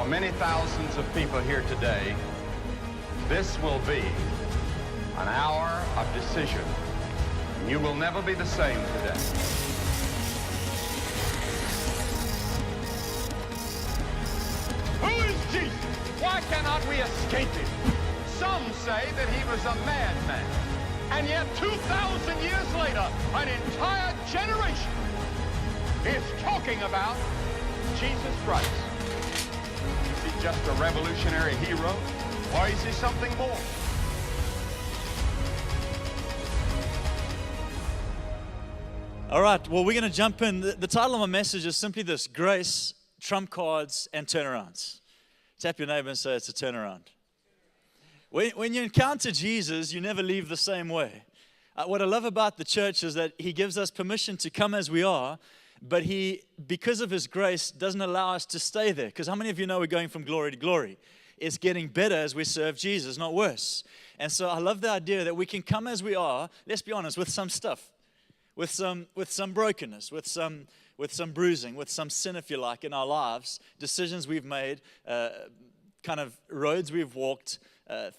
For many thousands of people here today, this will be an hour of decision. You will never be the same today. Who is Jesus? Why cannot we escape him? Some say that he was a madman. And yet 2,000 years later, an entire generation is talking about Jesus Christ. Is he just a revolutionary hero, or is he something more? All right, well, we're going to jump in. The title of my message is simply this: Grace, Trump Cards, and Turnarounds. Tap your neighbor and say it's a turnaround. When you encounter Jesus, you never leave the same way. What I love about the church is that he gives us permission to come as we are, but he, because of his grace, doesn't allow us to stay there. Because how many of you know we're going from glory to glory? It's getting better as we serve Jesus, not worse. And so I love the idea that we can come as we are, let's be honest, with some stuff. With some brokenness, with some bruising, with some sin, if you like, in our lives, decisions we've made, kind of roads we've walked,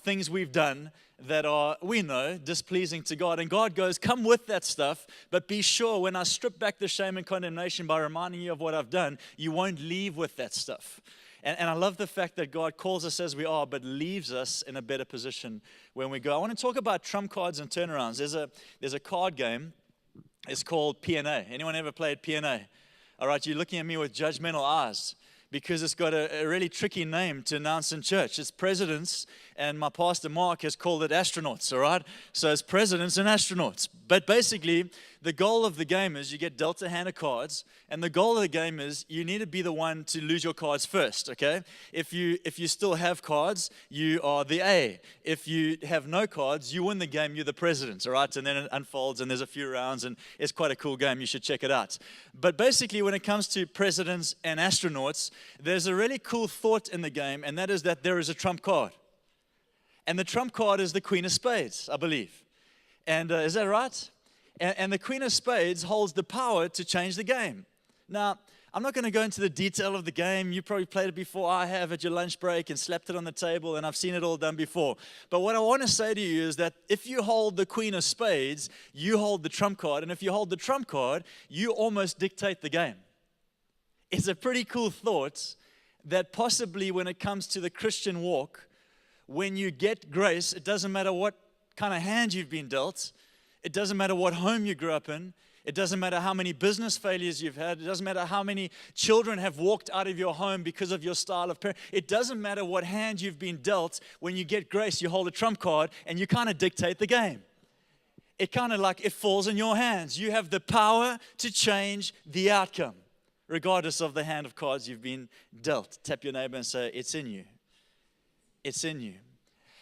things we've done that are, we know, displeasing to God. And God goes, come with that stuff, but be sure when I strip back the shame and condemnation by reminding you of what I've done, you won't leave with that stuff. And I love the fact that God calls us as we are, but leaves us in a better position when we go. I want to talk about trump cards and turnarounds. There's a card game. It's called P&A. Anyone ever played P&A? All right, you're looking at me with judgmental eyes because it's got a really tricky name to announce in church. It's presidents, and my pastor Mark has called it astronauts, all right? So it's presidents and astronauts. But basically, the goal of the game is you get dealt a hand of cards, and the goal of the game is you need to be the one to lose your cards first, okay? If you still have cards, you are the A. If you have no cards, you win the game, you're the president, all right? And then it unfolds, and there's a few rounds, and it's quite a cool game. You should check it out. But basically, when it comes to presidents and astronauts, there's a really cool thought in the game, and that is that there is a trump card. And the trump card is the Queen of Spades, I believe. And is that right? And the Queen of Spades holds the power to change the game. Now, I'm not going to go into the detail of the game. You probably played it before I have at your lunch break and slapped it on the table, and I've seen it all done before. But what I want to say to you is that if you hold the Queen of Spades, you hold the trump card. And if you hold the trump card, you almost dictate the game. It's a pretty cool thought that possibly when it comes to the Christian walk, when you get grace, it doesn't matter what kind of hand you've been dealt. It doesn't matter what home you grew up in. It doesn't matter how many business failures you've had. It doesn't matter how many children have walked out of your home because of your style of parenting. It doesn't matter what hand you've been dealt. When you get grace, you hold a trump card and you kind of dictate the game. It kind of like it falls in your hands. You have the power to change the outcome, regardless of the hand of cards you've been dealt. Tap your neighbor and say, it's in you. It's in you.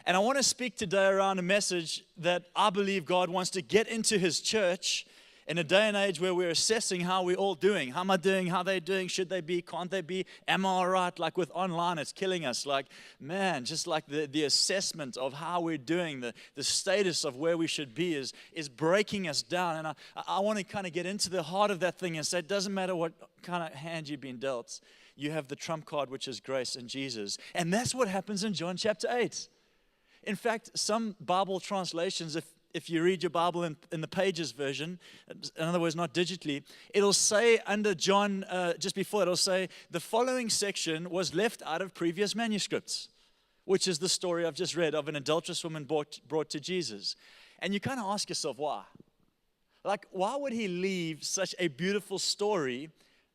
And I want to speak today around a message that I believe God wants to get into his church in a day and age where we're assessing how we're all doing. How am I doing? How are they doing? Should they be? Can't they be? Am I all right? Like with online, it's killing us. Like, man, just like the assessment of how we're doing, the status of where we should be is breaking us down. And I want to kind of get into the heart of that thing and say it doesn't matter what kind of hand you've been dealt. You have the trump card, which is grace in Jesus. And that's what happens in John chapter 8. In fact, some Bible translations, if you read your Bible in the Pages version, in other words, not digitally, it'll say under John, just before it'll say, the following section was left out of previous manuscripts, which is the story I've just read of an adulterous woman brought to Jesus. And you kind of ask yourself, why? Like, why would he leave such a beautiful story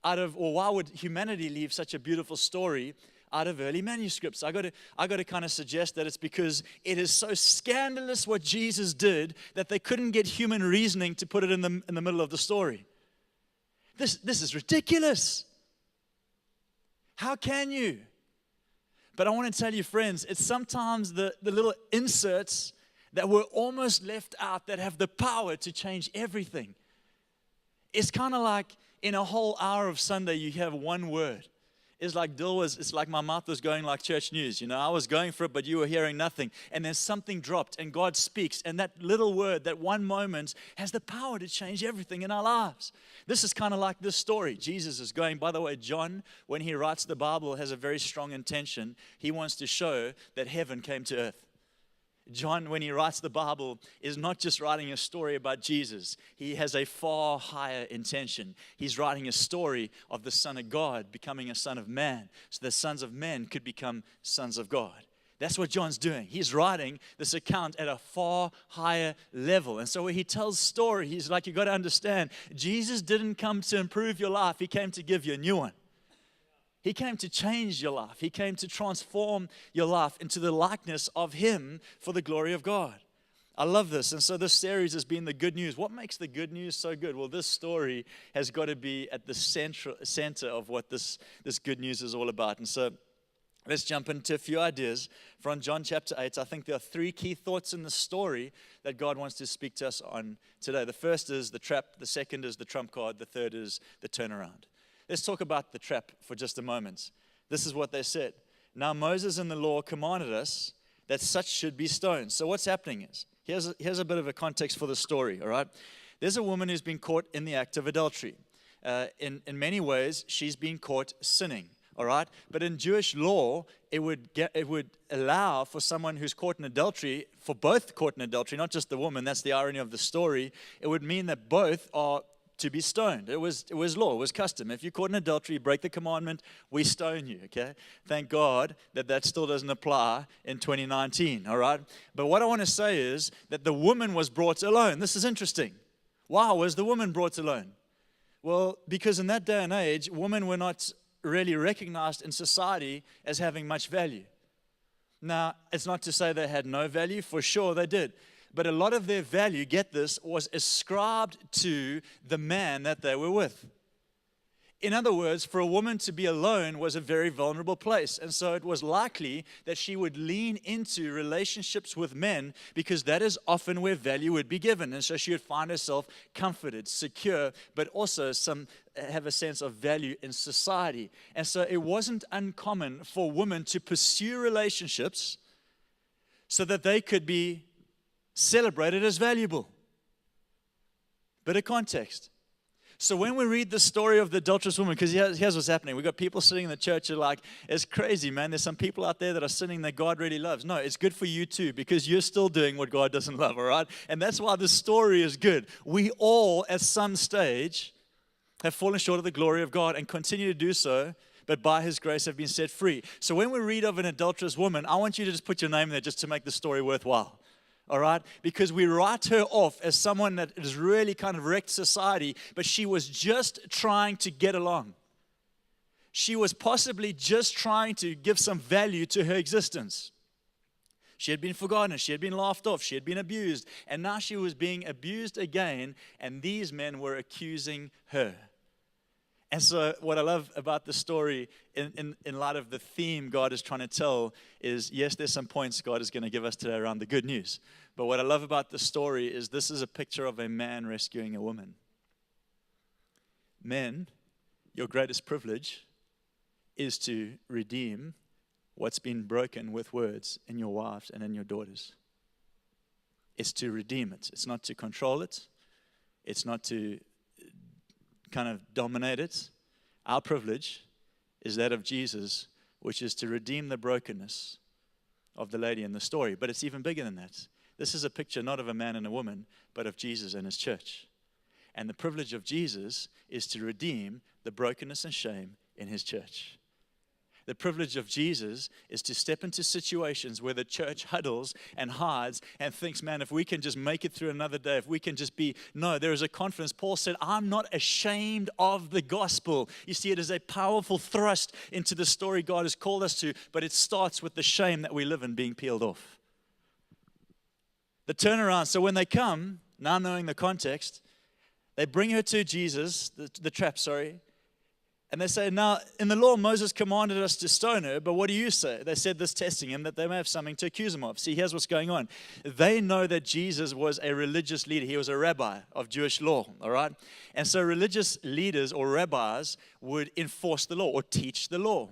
or why would humanity leave such a beautiful story out of early manuscripts? I got to kind of suggest that it's because it is so scandalous what Jesus did that they couldn't get human reasoning to put it in the middle of the story. This is ridiculous. How can you? But I want to tell you, friends, it's sometimes the little inserts that were almost left out that have the power to change everything. It's kind of like in a whole hour of Sunday, you have one word. It's like my mouth was going like church news. I was going for it, but you were hearing nothing. And then something dropped, and God speaks. And that little word, that one moment, has the power to change everything in our lives. This is kind of like this story. Jesus is going, by the way, John, when he writes the Bible, has a very strong intention. He wants to show that heaven came to earth. John, when he writes the Bible, is not just writing a story about Jesus. He has a far higher intention. He's writing a story of the Son of God becoming a son of man, so the sons of men could become sons of God. That's what John's doing. He's writing this account at a far higher level. And so when he tells story, he's like, you've got to understand, Jesus didn't come to improve your life. He came to give you a new one. He came to change your life. He came to transform your life into the likeness of Him for the glory of God. I love this. And so this series has been the good news. What makes the good news so good? Well, this story has got to be at the center of what this good news is all about. And so let's jump into a few ideas from John chapter 8. I think there are 3 key thoughts in the story that God wants to speak to us on today. The first is the trap. The second is the trump card. The third is the turnaround. Let's talk about the trap for just a moment. This is what they said. Now Moses in the law commanded us that such should be stoned. So what's happening is, here's a bit of a context for the story, all right? There's a woman who's been caught in the act of adultery. In many ways, she's been caught sinning, all right? But in Jewish law, it would allow for someone who's caught in adultery, for both caught in adultery, not just the woman, that's the irony of the story, it would mean that both are to be stoned. It was law, it was custom. If you're caught in adultery, you break the commandment, we stone you, okay? Thank God that still doesn't apply in 2019, all right? But what I want to say is that the woman was brought alone. This is interesting. Why was the woman brought alone? Well, because in that day and age, women were not really recognized in society as having much value. Now, it's not to say they had no value. For sure they did. But a lot of their value, get this, was ascribed to the man that they were with. In other words, for a woman to be alone was a very vulnerable place. And so it was likely that she would lean into relationships with men because that is often where value would be given. And so she would find herself comforted, secure, but also have a sense of value in society. And so it wasn't uncommon for women to pursue relationships so that they could be celebrated as valuable. Bit of context. So when we read the story of the adulterous woman, because here's what's happening. We've got people sitting in the church who are like, it's crazy, man. There's some people out there that are sinning that God really loves. No, it's good for you too, because you're still doing what God doesn't love, all right? And that's why this story is good. We all, at some stage, have fallen short of the glory of God and continue to do so, but by His grace have been set free. So when we read of an adulterous woman, I want you to just put your name there just to make the story worthwhile. All right? Because we write her off as someone that has really kind of wrecked society, but she was just trying to get along. She was possibly just trying to give some value to her existence. She had been forgotten, she had been laughed off, she had been abused, and now she was being abused again, and these men were accusing her. And so what I love about the story in light of the theme God is trying to tell is, yes, there's some points God is going to give us today around the good news. But what I love about the story is this is a picture of a man rescuing a woman. Men, your greatest privilege is to redeem what's been broken with words in your wives and in your daughters. It's to redeem it. It's not to control it. It's not to kind of dominate it. Our privilege is that of Jesus, which is to redeem the brokenness of the lady in the story. But it's even bigger than that. This is a picture not of a man and a woman, but of Jesus and His church. And the privilege of Jesus is to redeem the brokenness and shame in His church. The privilege of Jesus is to step into situations where the church huddles and hides and thinks, man, if we can just make it through another day, if we can just be, no, there is a confidence. Paul said, I'm not ashamed of the gospel. You see, it is a powerful thrust into the story God has called us to, but it starts with the shame that we live in being peeled off. The turnaround, so when they come, now knowing the context, they bring her to Jesus, the trap, And they say, now, in the law, Moses commanded us to stone her, but what do you say? They said this, testing him, that they may have something to accuse him of. See, here's what's going on. They know that Jesus was a religious leader. He was a rabbi of Jewish law, all right? And so religious leaders or rabbis would enforce the law or teach the law.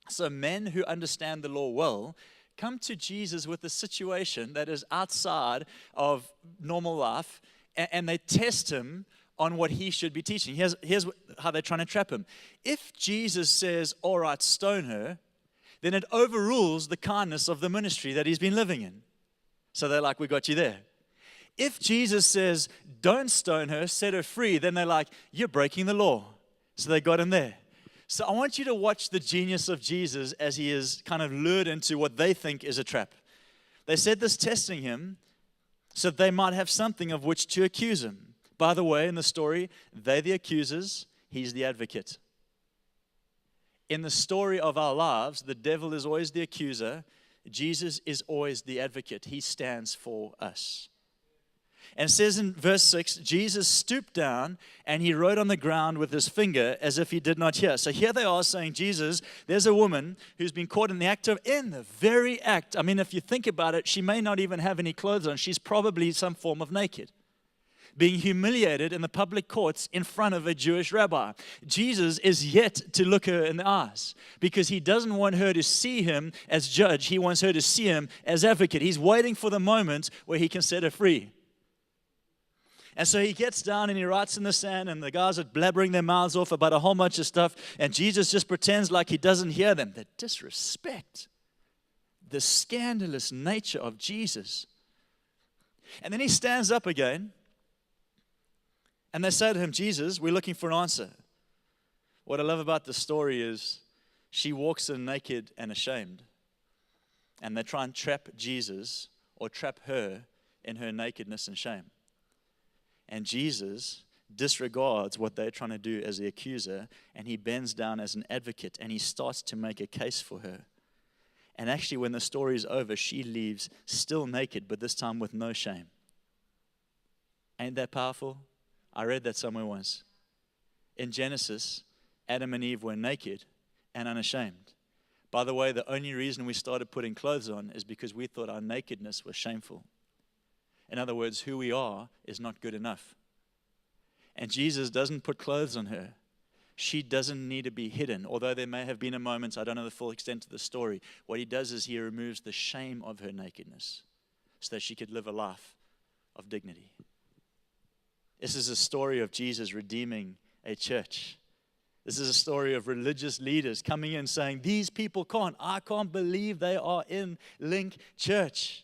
So men who understand the law well come to Jesus with a situation that is outside of normal life, and they test him on what he should be teaching. Here's how they're trying to trap him. If Jesus says, all right, stone her, then it overrules the kindness of the ministry that he's been living in. So they're like, we got you there. If Jesus says, don't stone her, set her free, then they're like, you're breaking the law. So they got him there. So I want you to watch the genius of Jesus as he is kind of lured into what they think is a trap. They said this testing him so they might have something of which to accuse him. By the way, in the story, they're the accusers, he's the advocate. In the story of our lives, the devil is always the accuser, Jesus is always the advocate. He stands for us. And it says in verse 6, Jesus stooped down and he wrote on the ground with his finger as if he did not hear. So here they are saying, Jesus, there's a woman who's been caught in the very act. I mean, if you think about it, she may not even have any clothes on. She's probably some form of naked, being humiliated in the public courts in front of a Jewish rabbi. Jesus is yet to look her in the eyes because he doesn't want her to see him as judge. He wants her to see him as advocate. He's waiting for the moment where he can set her free. And so he gets down and he writes in the sand, and the guys are blabbering their mouths off about a whole bunch of stuff, and Jesus just pretends like he doesn't hear them. The disrespect, the scandalous nature of Jesus. And then he stands up again, and they say to him, Jesus, we're looking for an answer. What I love about this story is she walks in naked and ashamed, and they try and trap Jesus or trap her in her nakedness and shame. And Jesus disregards what they're trying to do as the accuser, and he bends down as an advocate, and he starts to make a case for her. And actually, when the story is over, she leaves still naked, but this time with no shame. Ain't that powerful? I read that somewhere once. In Genesis, Adam and Eve were naked and unashamed. By the way, the only reason we started putting clothes on is because we thought our nakedness was shameful. In other words, who we are is not good enough. And Jesus doesn't put clothes on her. She doesn't need to be hidden. Although there may have been a moment, I don't know the full extent of the story. What he does is he removes the shame of her nakedness so that she could live a life of dignity. This is a story of Jesus redeeming a church. This is a story of religious leaders coming in saying, these people can't. I can't believe they are in Link Church.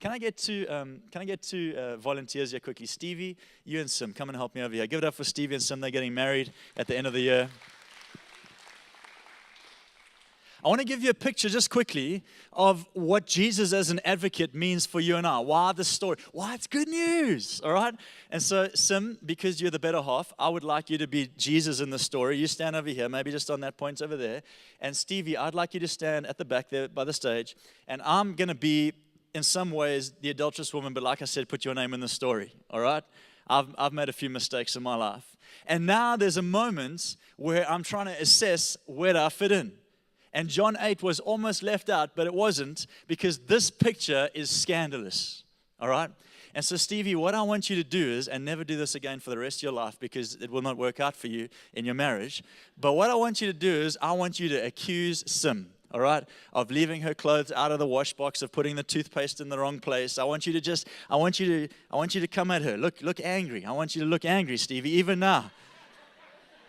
Can I get two volunteers here quickly? Stevie, you and Sim, come and help me over here. Give it up for Stevie and Sim. They're getting married at the end of the year. I want to give you a picture just quickly of what Jesus as an advocate means for you and I. Why this story? Why it's good news, all right? And so, Sim, because you're the better half, I would like you to be Jesus in the story. You stand over here, maybe just on that point over there. And Stevie, I'd like you to stand at the back there by the stage. And I'm going to be, in some ways, the adulterous woman, but like I said, put your name in the story, all right? I've made a few mistakes in my life. And now there's a moment where I'm trying to assess where do I fit in. And John 8 was almost left out, but it wasn't, because this picture is scandalous, all right? And so, Stevie, what I want you to do is, and never do this again for the rest of your life because it will not work out for you in your marriage, but what I want you to do is I want you to accuse Sim, all right, of leaving her clothes out of the wash box, of putting the toothpaste in the wrong place. I want you to come at her. Look angry. I want you to look angry, Stevie, even now.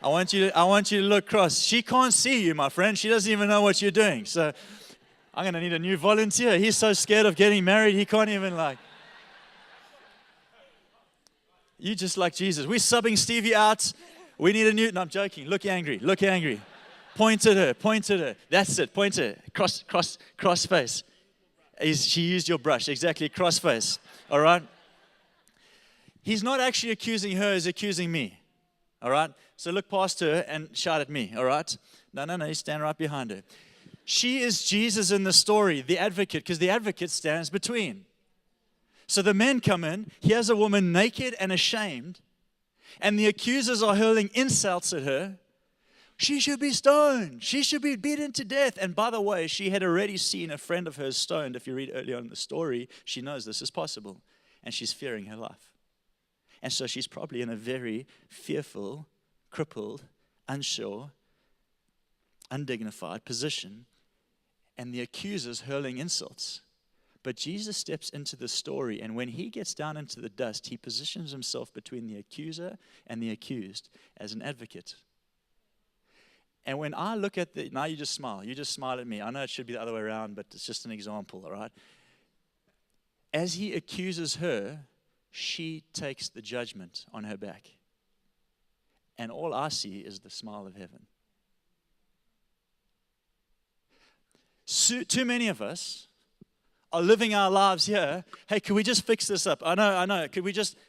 I want you to look cross. She can't see you, my friend. She doesn't even know what you're doing. So I'm going to need a new volunteer. He's so scared of getting married, he can't even You just like Jesus. We're subbing Stevie out. We need a new. No, I'm joking. Look angry. Look angry. Point at her. That's it. Point at her. Cross face. She used your brush. Exactly. Cross face. All right. He's not actually accusing her. He's accusing me. All right. So look past her and shout at me. All right. No. You stand right behind her. She is Jesus in the story, the advocate, because the advocate stands between. So the men come in. Here's a woman naked and ashamed, and the accusers are hurling insults at her. She should be stoned. She should be beaten to death. And by the way, she had already seen a friend of hers stoned. If you read earlier on in the story, she knows this is possible. And she's fearing her life. And so she's probably in a very fearful, crippled, unsure, undignified position. And the accuser's hurling insults. But Jesus steps into the story, and when he gets down into the dust, he positions himself between the accuser and the accused as an advocate. And when I look at now you just smile at me. I know it should be the other way around, but it's just an example, all right? As he accuses her, she takes the judgment on her back. And all I see is the smile of heaven. So, too many of us are living our lives here. Hey, can we just fix this up? I know.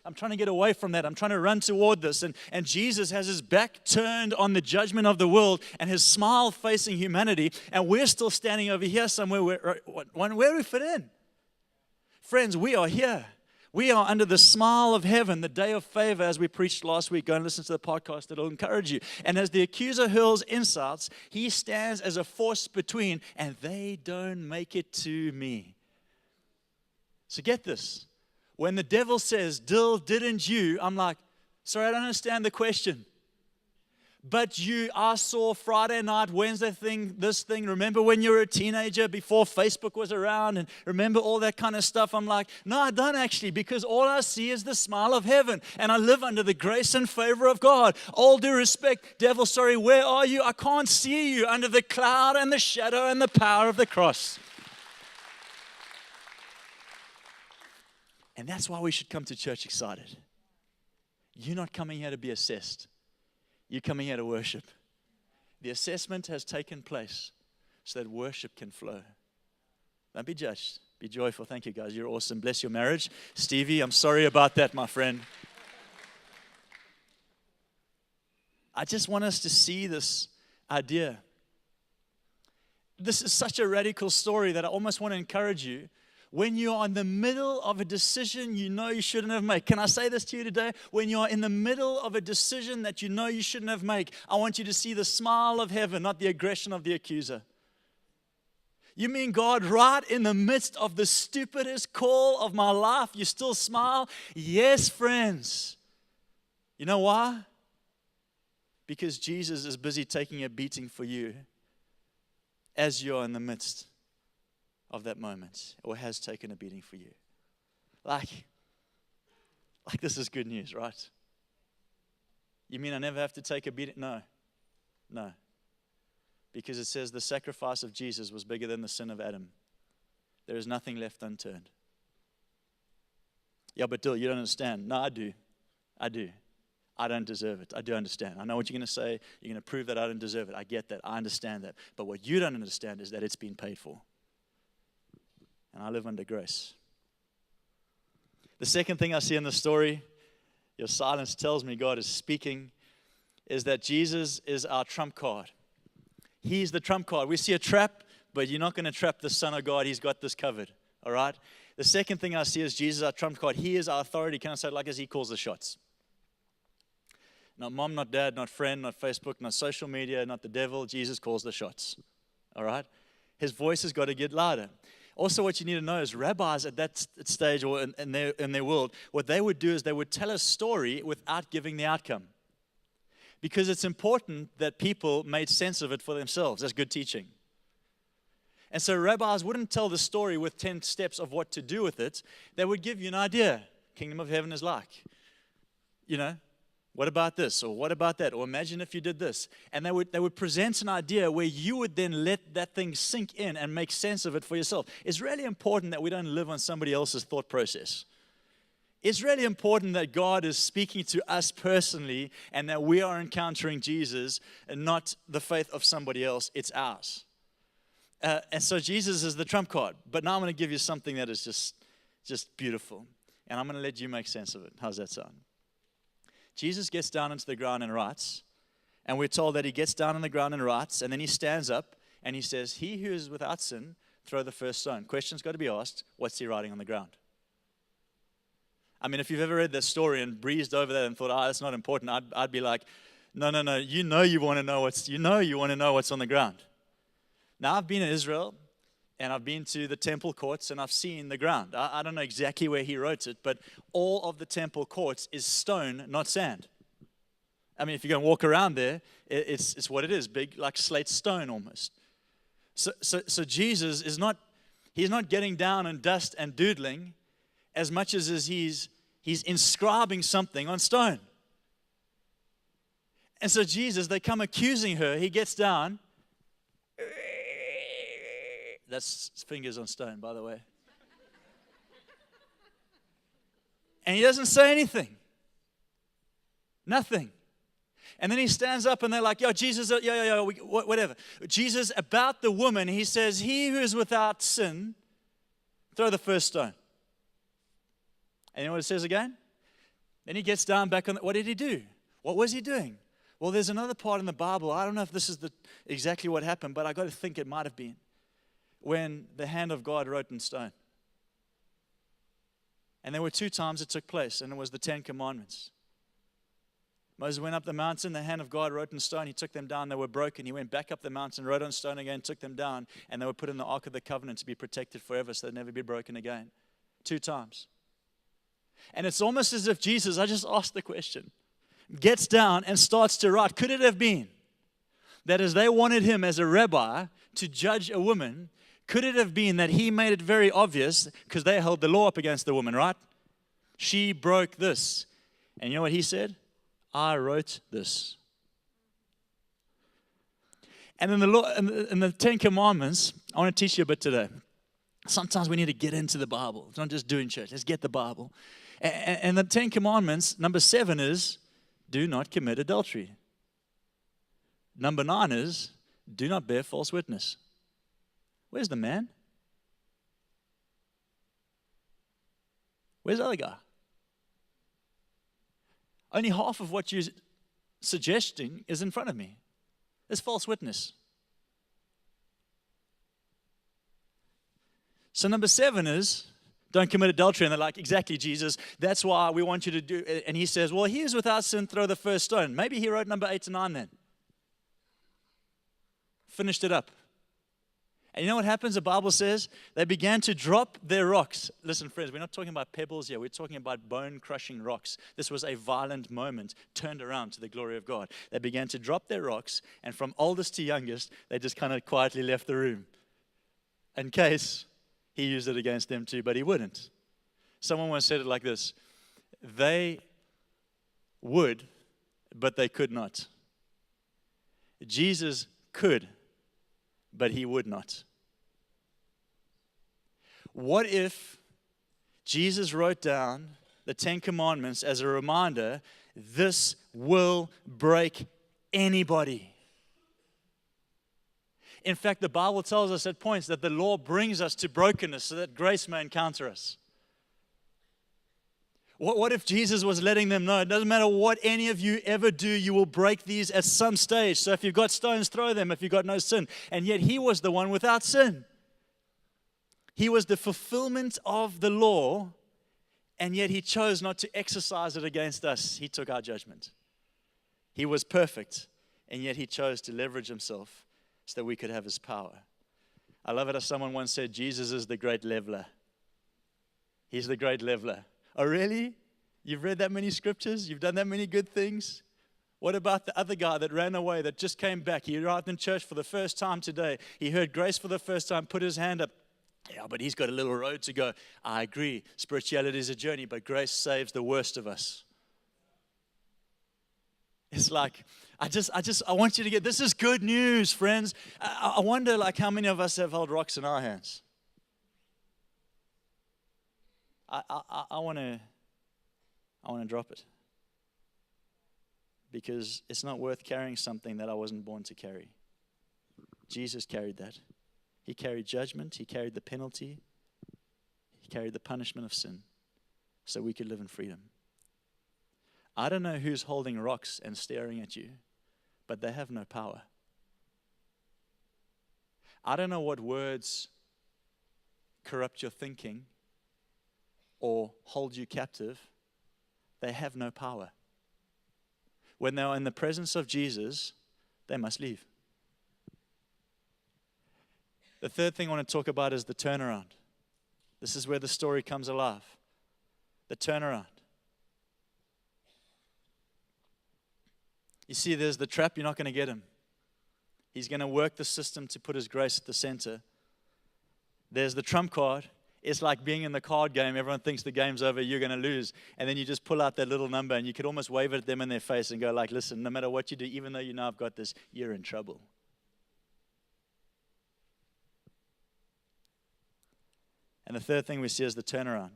I'm trying to get away from that. I'm trying to run toward this. And Jesus has his back turned on the judgment of the world and his smile facing humanity. And we're still standing over here somewhere where we fit in. Friends, we are here. We are under the smile of heaven, the day of favor, as we preached last week. Go and listen to the podcast. It'll encourage you. And as the accuser hurls insults, he stands as a force between, and they don't make it to me. So get this. When the devil says, Dill, didn't you? I'm like, sorry, I don't understand the question. But I saw Friday night, Wednesday this thing. Remember when you were a teenager before Facebook was around, and remember all that kind of stuff? I'm like, no, I don't actually, because all I see is the smile of heaven, and I live under the grace and favor of God. All due respect, devil, sorry, where are you? I can't see you under the cloud and the shadow and the power of the cross. And that's why we should come to church excited. You're not coming here to be assessed. You're coming here to worship. The assessment has taken place so that worship can flow. Don't be judged. Be joyful. Thank you, guys. You're awesome. Bless your marriage. Stevie, I'm sorry about that, my friend. I just want us to see this idea. This is such a radical story that I almost want to encourage you. When you are in the middle of a decision you know you shouldn't have made. Can I say this to you today? When you are in the middle of a decision that you know you shouldn't have made, I want you to see the smile of heaven, not the aggression of the accuser. You mean, God, right in the midst of the stupidest call of my life, you still smile? Yes, friends. You know why? Because Jesus is busy taking a beating for you as you're in the midst of that moment, or has taken a beating for you. Like this is good news, right? You mean I never have to take a beating? No. Because it says the sacrifice of Jesus was bigger than the sin of Adam. There is nothing left unturned. Yeah, but Dill, you don't understand. No, I do. I don't deserve it. I do understand. I know what you're going to say. You're going to prove that I don't deserve it. I get that. I understand that. But what you don't understand is that it's been paid for. And I live under grace. The second thing I see in the story, your silence tells me God is speaking, is that Jesus is our trump card. He's the trump card. We see a trap, but you're not going to trap the Son of God. He's got this covered. All right? The second thing I see is Jesus, our trump card. He is our authority. Can I say it like as he calls the shots? Not mom, not dad, not friend, not Facebook, not social media, not the devil. Jesus calls the shots. All right? His voice has got to get louder. Also, what you need to know is rabbis at that stage or in their world, what they would do is they would tell a story without giving the outcome. Because it's important that people made sense of it for themselves. That's good teaching. And so rabbis wouldn't tell the story with 10 steps of what to do with it. They would give you an idea. Kingdom of heaven is like. What about this? Or what about that? Or imagine if you did this. And they would present an idea where you would then let that thing sink in and make sense of it for yourself. It's really important that we don't live on somebody else's thought process. It's really important that God is speaking to us personally and that we are encountering Jesus and not the faith of somebody else. It's ours. And so Jesus is the trump card. But now I'm going to give you something that is just beautiful. And I'm going to let you make sense of it. How's that sound? Jesus gets down into the ground and writes, and we're told that he gets down on the ground and writes, and then he stands up and he says, he who is without sin, throw the first stone. Question's got to be asked, what's he writing on the ground? I mean, if you've ever read that story and breezed over that and thought, that's not important, I'd be like, No. You want to know what's on the ground. Now, I've been in Israel, and I've been to the temple courts, and I've seen the ground. I don't know exactly where he wrote it, but all of the temple courts is stone, not sand. I mean, if you're going to walk around there, it's what it is, big, like slate stone almost. So Jesus is not, he's not getting down in dust and doodling as much as he's inscribing something on stone. And so Jesus, they come accusing her. He gets down. That's fingers on stone, by the way. And he doesn't say anything. Nothing. And then he stands up and they're like, yo, Jesus, whatever. Jesus, about the woman, he says, he who is without sin, throw the first stone. And you know what it says again? Then he gets down back on, what did he do? What was he doing? Well, there's another part in the Bible. I don't know if this is exactly what happened, but I got to think it might have been. When the hand of God wrote in stone. And there were 2 times it took place, and it was the 10 Commandments. Moses went up the mountain, the hand of God wrote in stone, he took them down, they were broken. He went back up the mountain, wrote on stone again, took them down, and they were put in the Ark of the Covenant to be protected forever, so they'd never be broken again. 2 times. And it's almost as if Jesus, I just asked the question, gets down and starts to write. Could it have been that as they wanted him as a rabbi to judge a woman, could it have been that he made it very obvious, because they held the law up against the woman, right? She broke this. And you know what he said? I wrote this. And in the law, in the 10 Commandments, I want to teach you a bit today. Sometimes we need to get into the Bible. It's not just doing church. Let's get the Bible. And the 10 Commandments, number 7 is, do not commit adultery. Number 9 is, do not bear false witness. Where's the man? Where's the other guy? Only half of what you're suggesting is in front of me. There's false witness. So number 7 is, don't commit adultery. And they're like, exactly, Jesus, that's why we want you to do. And he says, well, he is without sin, throw the first stone. Maybe he wrote number 8 to 9 then. Finished it up. And you know what happens? The Bible says they began to drop their rocks. Listen, friends, we're not talking about pebbles here. We're talking about bone-crushing rocks. This was a violent moment turned around to the glory of God. They began to drop their rocks, and from oldest to youngest, they just kind of quietly left the room in case he used it against them too, but he wouldn't. Someone once said it like this: they would, but they could not. Jesus could, but he would not. What if Jesus wrote down the 10 Commandments as a reminder, this will break anybody? In fact, the Bible tells us at points that the law brings us to brokenness so that grace may encounter us. What if Jesus was letting them know, it doesn't matter what any of you ever do, you will break these at some stage. So if you've got stones, throw them if you've got no sin. And yet he was the one without sin. He was the fulfillment of the law, and yet he chose not to exercise it against us. He took our judgment. He was perfect, and yet he chose to leverage himself so that we could have his power. I love it as someone once said, Jesus is the great leveler. He's the great leveler. Oh, really? You've read that many scriptures? You've done that many good things? What about the other guy that ran away, that just came back? He arrived in church for the first time today. He heard grace for the first time, put his hand up. Yeah, but he's got a little road to go. I agree. Spirituality is a journey, but grace saves the worst of us. It's like, I want you to get, this is good news, friends. I wonder like how many of us have held rocks in our hands. I want to drop it, because it's not worth carrying something that I wasn't born to carry. Jesus carried that. He carried judgment. He carried the penalty. He carried the punishment of sin so we could live in freedom. I don't know who's holding rocks and staring at you, but they have no power. I don't know what words corrupt your thinking or hold you captive. They have no power. when they are in the presence of Jesus, they must leave. The third thing I want to talk about is the turnaround. This is where the story comes alive. The turnaround. You see, there's the trap. You're not going to get him. He's going to work the system to put his grace at the center. There's the trump card. It's like being in the card game. Everyone thinks the game's over, you're going to lose. And then you just pull out that little number and you could almost wave it at them in their face and go like, listen, no matter what you do, even though you know I've got this, you're in trouble. And the third thing we see is the turnaround.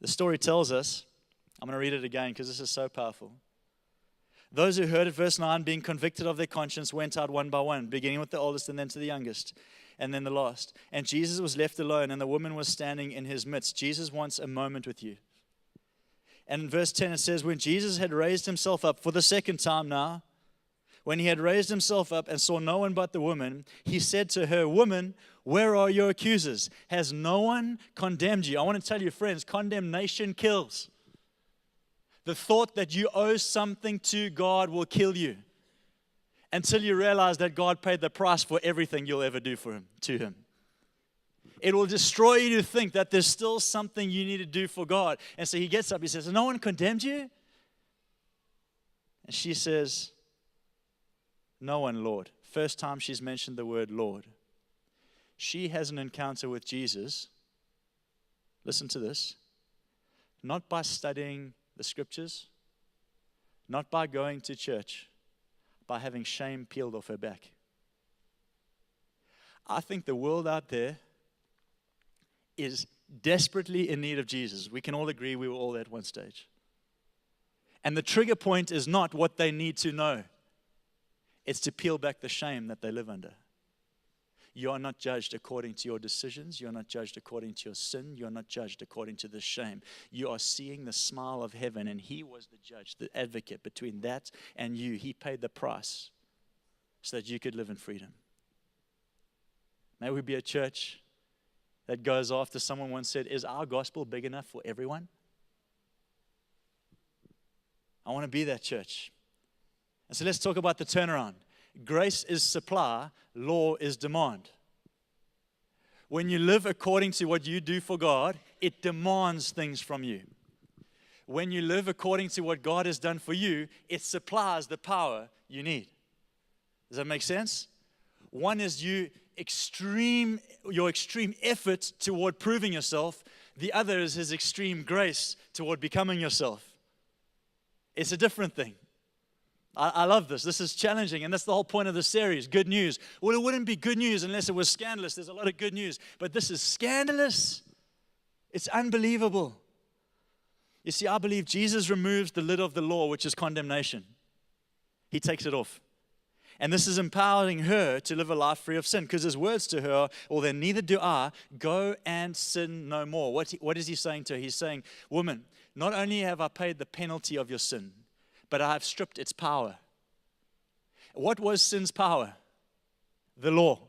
The story tells us, I'm going to read it again because this is so powerful. Those who heard it, verse 9, being convicted of their conscience, went out one by one, beginning with the oldest and then to the youngest, and then the last. And Jesus was left alone, and the woman was standing in his midst. Jesus wants a moment with you. And in verse 10 it says, when Jesus had raised himself up for the second time now, when he had raised himself up and saw no one but the woman, he said to her, woman, where are your accusers? Has no one condemned you? I want to tell you, friends, condemnation kills. The thought that you owe something to God will kill you until you realize that God paid the price for everything you'll ever do for him, to him. It will destroy you to think that there's still something you need to do for God. And so he gets up, he says, no one condemned you? And she says, no one, Lord. First time she's mentioned the word Lord. She has an encounter with Jesus. Listen to this. Not by studying the scriptures, not by going to church, by having shame peeled off her back. I think the world out there is desperately in need of Jesus. We can all agree we were all there at one stage. And the trigger point is not what they need to know. It's to peel back the shame that they live under. You are not judged according to your decisions. You are not judged according to your sin. You are not judged according to the shame. You are seeing the smile of heaven, and he was the judge, the advocate between that and you. He paid the price so that you could live in freedom. May we be a church that goes after, someone once said, is our gospel big enough for everyone? I want to be that church. And so let's talk about the turnaround. Grace is supply, law is demand. When you live according to what you do for God, it demands things from you. When you live according to what God has done for you, it supplies the power you need. Does that make sense? One is your extreme effort toward proving yourself. The other is his extreme grace toward becoming yourself. It's a different thing. I love this. This is challenging, and that's the whole point of the series, good news. Well, it wouldn't be good news unless it was scandalous. There's a lot of good news, but this is scandalous. It's unbelievable. You see, I believe Jesus removes the lid of the law, which is condemnation. He takes it off. And this is empowering her to live a life free of sin, because his words to her are, well, then neither do I. Go and sin no more. What is he saying to her? He's saying, woman, not only have I paid the penalty of your sin, but I have stripped its power. What was sin's power? The law.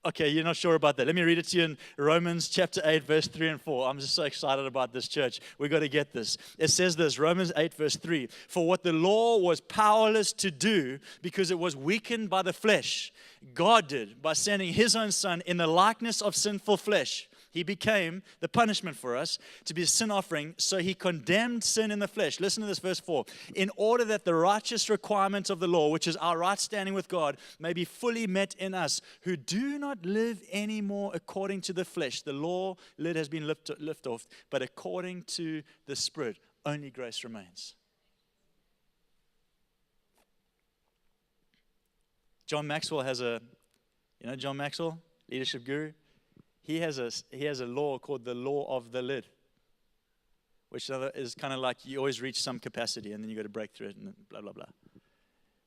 Okay, you're not sure about that. Let me read it to you in Romans chapter 8, verse 3 and 4. I'm just so excited about this church. We've got to get this. It says this, Romans 8, verse 3. For what the law was powerless to do because it was weakened by the flesh, God did by sending his own son in the likeness of sinful flesh. He became the punishment for us to be a sin offering, so he condemned sin in the flesh. Listen to this, verse 4. In order that the righteous requirement of the law, which is our right standing with God, may be fully met in us, who do not live anymore according to the flesh. The law lid has been lifted off, but according to the Spirit, only grace remains. John Maxwell has John Maxwell, leadership guru? He has a law called the law of the lid, which is kind of like you always reach some capacity and then you got to break through it and blah, blah, blah.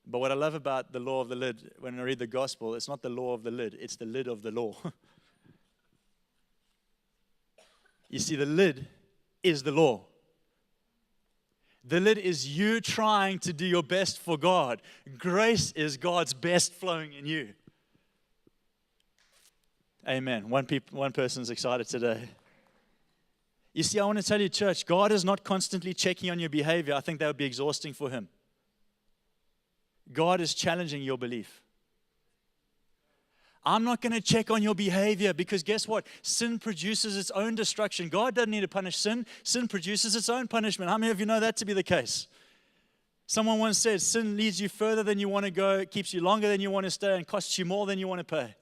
But what I love about the law of the lid, when I read the gospel, it's not the law of the lid, it's the lid of the law. You see, the lid is the law. The lid is you trying to do your best for God. Grace is God's best flowing in you. Amen. One person's excited today. You see, I want to tell you, church, God is not constantly checking on your behavior. I think that would be exhausting for Him. God is challenging your belief. I'm not going to check on your behavior because guess what? Sin produces its own destruction. God doesn't need to punish sin. Sin produces its own punishment. How many of you know that to be the case? Someone once said, sin leads you further than you want to go, keeps you longer than you want to stay, and costs you more than you want to pay.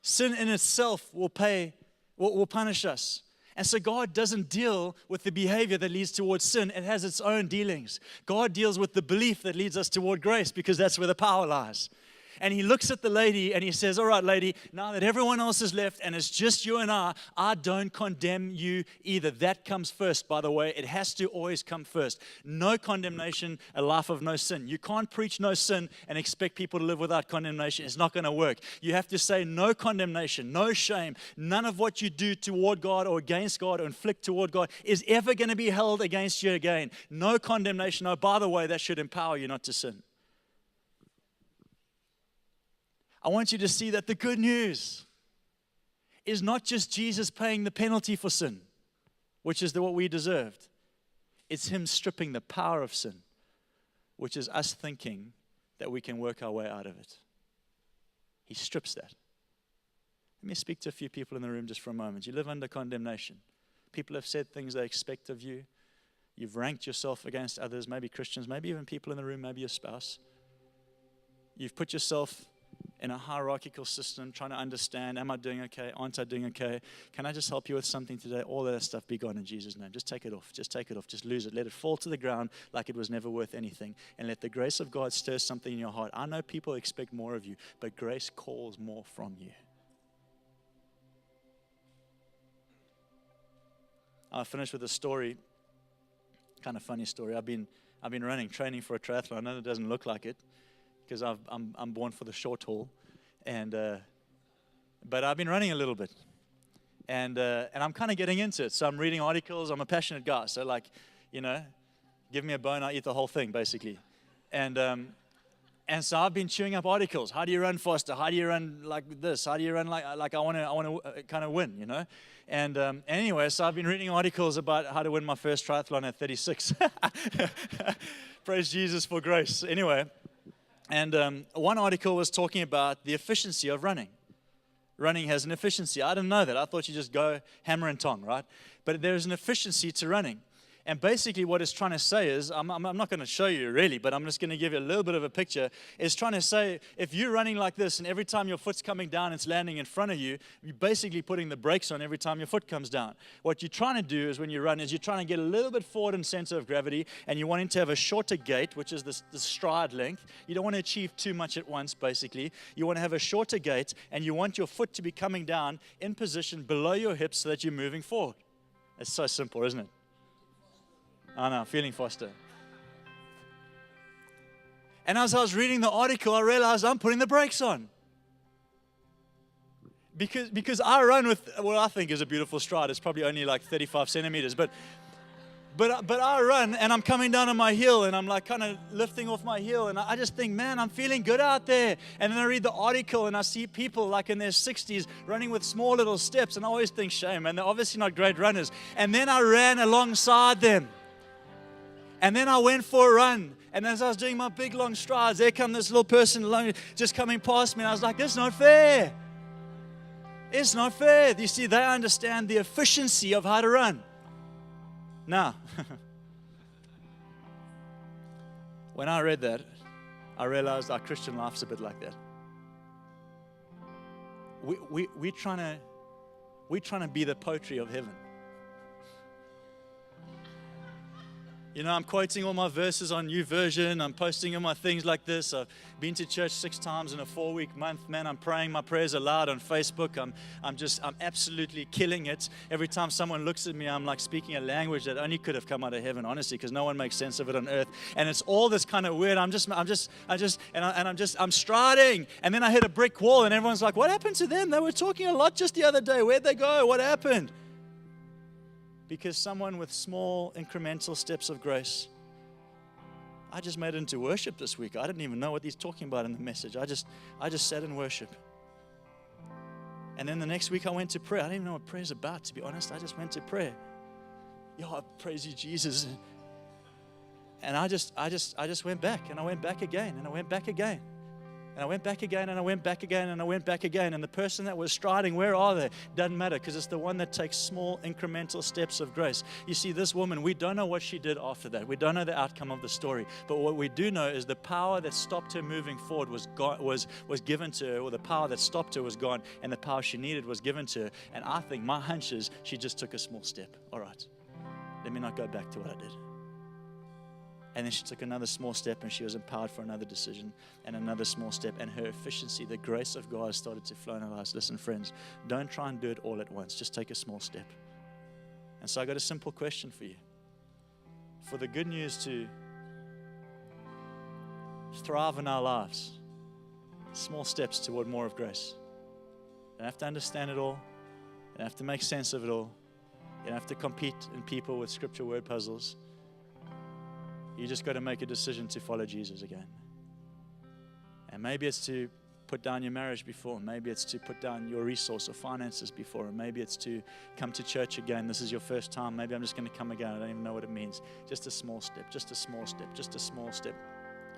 Sin in itself will punish us. And so God doesn't deal with the behavior that leads towards sin. It has its own dealings. God deals with the belief that leads us toward grace because that's where the power lies. And He looks at the lady and He says, all right, lady, now that everyone else has left and it's just you and I don't condemn you either. That comes first, by the way. It has to always come first. No condemnation, a life of no sin. You can't preach no sin and expect people to live without condemnation. It's not going to work. You have to say no condemnation, no shame. None of what you do toward God or against God or inflict toward God is ever going to be held against you again. No condemnation. Oh, by the way, that should empower you not to sin. I want you to see that the good news is not just Jesus paying the penalty for sin, which is what we deserved. It's Him stripping the power of sin, which is us thinking that we can work our way out of it. He strips that. Let me speak to a few people in the room just for a moment. You live under condemnation. People have said things they expect of you. You've ranked yourself against others, maybe Christians, maybe even people in the room, maybe your spouse. You've put yourself in a hierarchical system, trying to understand, am I doing okay? Aren't I doing okay? Can I just help you with something today? All that stuff be gone in Jesus' name. Just take it off. Just take it off. Just lose it. Let it fall to the ground like it was never worth anything. And let the grace of God stir something in your heart. I know people expect more of you, but grace calls more from you. I'll finish with a story, kind of funny story. I've been training for a triathlon. I know it doesn't look like it, because I'm born for the short haul, but I've been running a little bit, and I'm kind of getting into it. So I'm reading articles. I'm a passionate guy, so give me a bone, I eat the whole thing basically, and so I've been chewing up articles. How do you run faster? How do you run like this? How do you run like I want to kind of win, And anyway, so I've been reading articles about how to win my first triathlon at 36. Praise Jesus for grace. Anyway. And one article was talking about the efficiency of running. Running has an efficiency. I didn't know that. I thought you just go hammer and tong, right? But there's an efficiency to running. And basically what it's trying to say is, I'm not going to show you really, but I'm just going to give you a little bit of a picture. It's trying to say, if you're running like this and every time your foot's coming down, it's landing in front of you, you're basically putting the brakes on every time your foot comes down. What you're trying to do is when you run is you're trying to get a little bit forward in center of gravity, and you're wanting to have a shorter gait, which is the stride length. You don't want to achieve too much at once, basically. You want to have a shorter gait, and you want your foot to be coming down in position below your hips so that you're moving forward. It's so simple, isn't it? I know, feeling faster. And as I was reading the article, I realized I'm putting the brakes on. Because I run with what I think is a beautiful stride. It's probably only like 35 centimeters. But I run, and I'm coming down on my heel, and I'm like kind of lifting off my heel, and I just think, man, I'm feeling good out there. And then I read the article, and I see people like in their 60s running with small little steps, and I always think, shame, man, they're obviously not great runners. And then I ran alongside them. And then I went for a run. And as I was doing my big, long strides, there come this little person alone just coming past me. And I was like, that's not fair. It's not fair. You see, they understand the efficiency of how to run. Now, when I read that, I realized our Christian life's a bit like that. We're trying to be the poetry of heaven. I'm quoting all my verses on YouVersion. I'm posting all my things like this. I've been to church 6 times in a 4-week month. Man, I'm praying my prayers aloud on Facebook. I'm absolutely killing it. Every time someone looks at me, I'm like speaking a language that only could have come out of heaven, honestly, because no one makes sense of it on earth. And it's all this kind of weird. I'm striding. And then I hit a brick wall, and everyone's like, what happened to them? They were talking a lot just the other day. Where'd they go? What happened? Because someone with small incremental steps of grace, I just made it into worship this week. I didn't even know what he's talking about in the message. I just sat in worship. And then the next week I went to prayer. I didn't even know what prayer's about, to be honest. I just went to prayer. I praise you, Jesus. And I just went back, and I went back again, and I went back again. And I went back again, and I went back again, and I went back again. And the person that was striding, where are they? Doesn't matter, because it's the one that takes small incremental steps of grace. You see, this woman, we don't know what she did after that. We don't know the outcome of the story. But what we do know is the power that stopped her moving forward was given to her, or the power that stopped her was gone, and the power she needed was given to her. And I think my hunch is she just took a small step. All right, let me not go back to what I did. And then she took another small step, and she was empowered for another decision and another small step. And her efficiency, the grace of God started to flow in her lives. Listen, friends, don't try and do it all at once. Just take a small step. And so I got a simple question for you. For the good news to thrive in our lives, small steps toward more of grace. You don't have to understand it all. You don't have to make sense of it all. You don't have to compete in people with scripture word puzzles. You just got to make a decision to follow Jesus again. And maybe it's to put down your marriage before. Maybe it's to put down your resource or finances before. Or maybe it's to come to church again. This is your first time. Maybe I'm just going to come again. I don't even know what it means. Just a small step, just a small step, just a small step.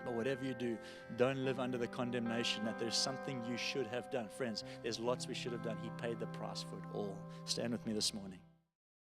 But whatever you do, don't live under the condemnation that there's something you should have done. Friends, there's lots we should have done. He paid the price for it all. Stand with me this morning.